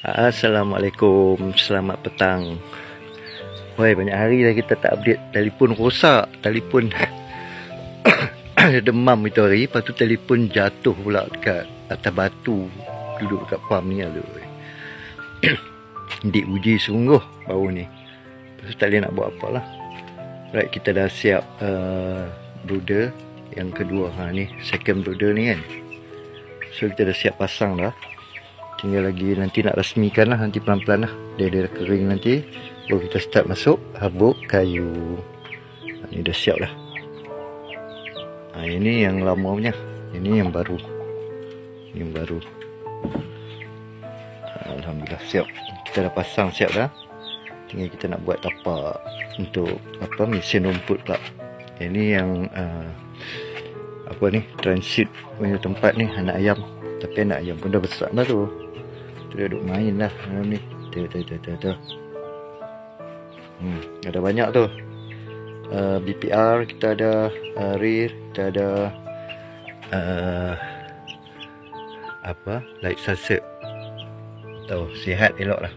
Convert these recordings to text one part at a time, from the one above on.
Assalamualaikum, selamat petang. Woi, banyak hari dah kita tak update. Telefon rosak, telefon demam itu hari. Lepas tu telefon jatuh pula dekat atas batu, duduk dekat farm ni lalu. Dik uji sungguh bau ni. Lepas tu tak boleh nak buat apa lah. Right, kita dah siap brooder yang kedua. Ni second brooder ni kan. So kita dah siap pasang dah. Tinggal lagi nanti nak rasmikan lah, nanti pelan-pelan lah. Dia dah kering nanti, baru kita start masuk habuk kayu. Ini dah siap dah. Ini yang lama punya, ini yang baru. Ini yang baru. Alhamdulillah siap. Kita dah pasang siap dah. Tinggal kita nak buat tapak untuk mesin rumput pula. Ini yang transit punya tempat ni, anak ayam. Tapi anak ayam pun dah besar dah tu. Dia duduk main lah dalam ni. Ada banyak tu. BPR kita ada, rear kita ada, light sensor. Tahu sihat elok lah.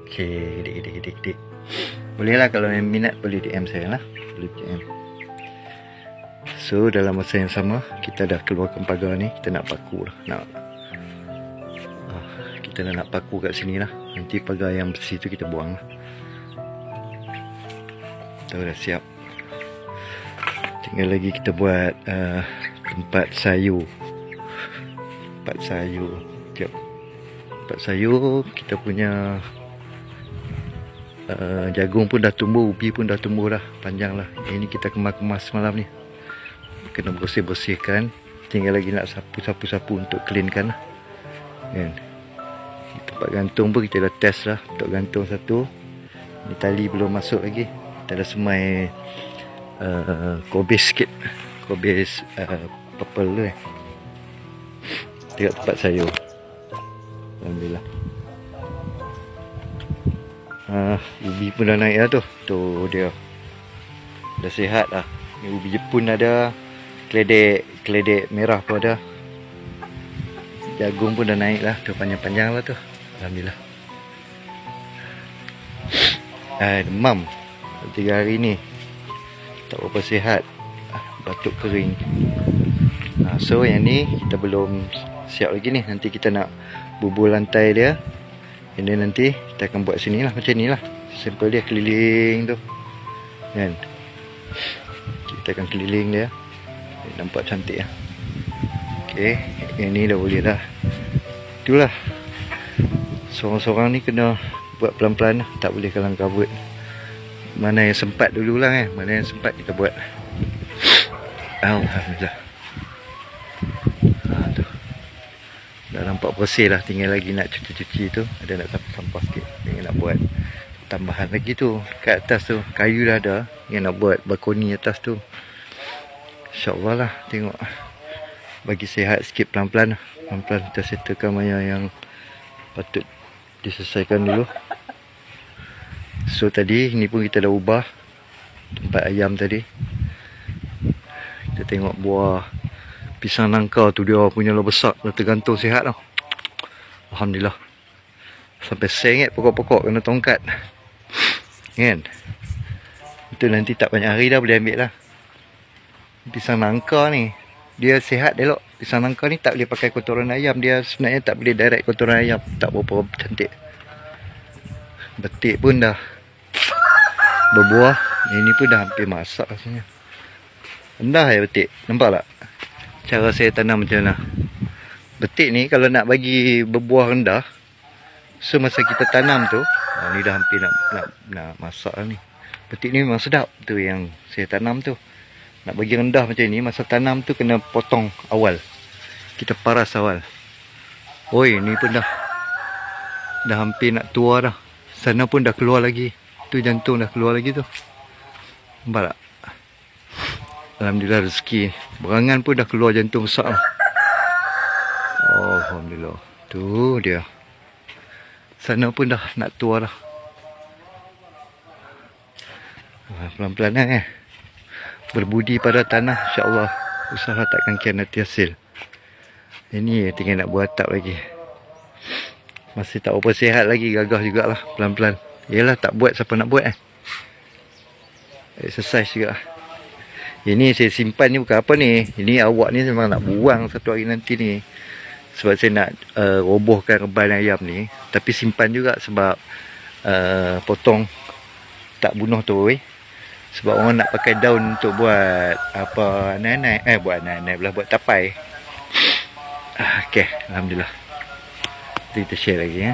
Okay, gidik. Boleh lah kalau yang minat, boleh DM saya lah. Boleh DM. So dalam masa yang sama kita dah keluarkan pagar ni. Kita nak paku lah. Kita dah nak paku kat sini lah. Nanti pagar yang bersih tu kita buang lah. Kita dah siap. Tinggal lagi kita buat tempat sayur. Tempat sayur kita punya jagung pun dah tumbuh, ubi pun dah tumbuh dah, panjang lah. Ini kita kemas-kemas malam ni. Kena bersih-bersihkan. Tinggal lagi nak sapu-sapu untuk cleankan lah. Kan? Tempat gantung pun kita dah test lah. Untuk gantung satu. Ni tali belum masuk lagi. Kita dah semai kobis sikit. Kobis purple tu dekat tempat sayur. Alhamdulillah. Ubi pun dah naik lah tu. Tu dia. Dah sihat lah. Ni ubi Jepun ada. Keledek merah pun ada. Jagung pun dah naik lah. Tu panjang-panjang lah tu. Alhamdulillah. Demam 3 hari ni. Tak berapa sihat. Batuk kering. So yang ni kita belum siap lagi ni. Nanti kita nak bubur lantai dia. Ini nanti kita akan buat sini lah. Macam ni lah. Sampel dia keliling tu. Kan? Kita akan keliling dia. Nampak cantik lah. Okay. Yang ni dah boleh dah. Itulah. Seorang-seorang ni kena buat pelan-pelan lah. Tak boleh kalang kabut. Mana yang sempat dulu lah kan. Mana yang sempat kita buat. Alhamdulillah. Tu. Dah nampak bersih lah. Tinggal lagi nak cuci-cuci tu. Ada nak sampah-sampah sikit. Tinggal nak buat tambahan lagi tu. Kat atas tu kayu dah ada. Yang nak buat balkoni atas tu. InsyaAllah lah. Tengok. Bagi sihat sikit pelan-pelan lah. Pelan-pelan kita settlekan banyak yang patut diselesaikan dulu. So tadi ni pun kita dah ubah tempat ayam tadi. Kita tengok buah pisang nangka tu, dia punya lah besar, dah tergantung sihat tau. Alhamdulillah. Sampai sengit pokok-pokok kena tongkat. Kan? Itu nanti tak banyak hari dah boleh ambil lah. Pisang nangka ni dia sihat elok. Pisang nangka ni tak boleh pakai kotoran ayam. Dia sebenarnya tak boleh direct kotoran ayam. Tak berapa cantik. Betik pun dah berbuah. Ini pun dah hampir masak rasanya. Rendah ya betik. Nampak tak? Cara saya tanam macam mana. Betik ni kalau nak bagi berbuah rendah. So masa kita tanam tu. Ni dah hampir nak masak lah ni. Betik ni memang sedap. Tu yang saya tanam tu. Nak bagi rendah macam ni, masa tanam tu kena potong awal. Kita paras awal. Oi, ni pun dah hampir nak tua dah. Sana pun dah keluar lagi. Tu jantung dah keluar lagi tu. Nampak tak? Alhamdulillah rezeki. Berangan pun dah keluar jantung besar. Oh, Alhamdulillah. Tu dia. Sana pun dah nak tua dah. Pelan-pelan lah berbudi pada tanah, insyaAllah usaha takkan kian nanti hasil. Ini tinggal nak buat atap lagi. Masih tak berapa sihat lagi, gagah jugalah pelan-pelan. Yalah, tak buat siapa nak buat exercise juga. Ini saya simpan ni bukan apa ni. Ini awak ni memang nak buang satu hari nanti ni. Sebab saya nak robohkan reban ayam ni. Tapi simpan juga sebab potong tak bunuh tu. Sebab orang nak pakai daun untuk buat apa, anai-anai. Buat anai-anai pula, buat tapai. Okey, alhamdulillah. Kita share lagi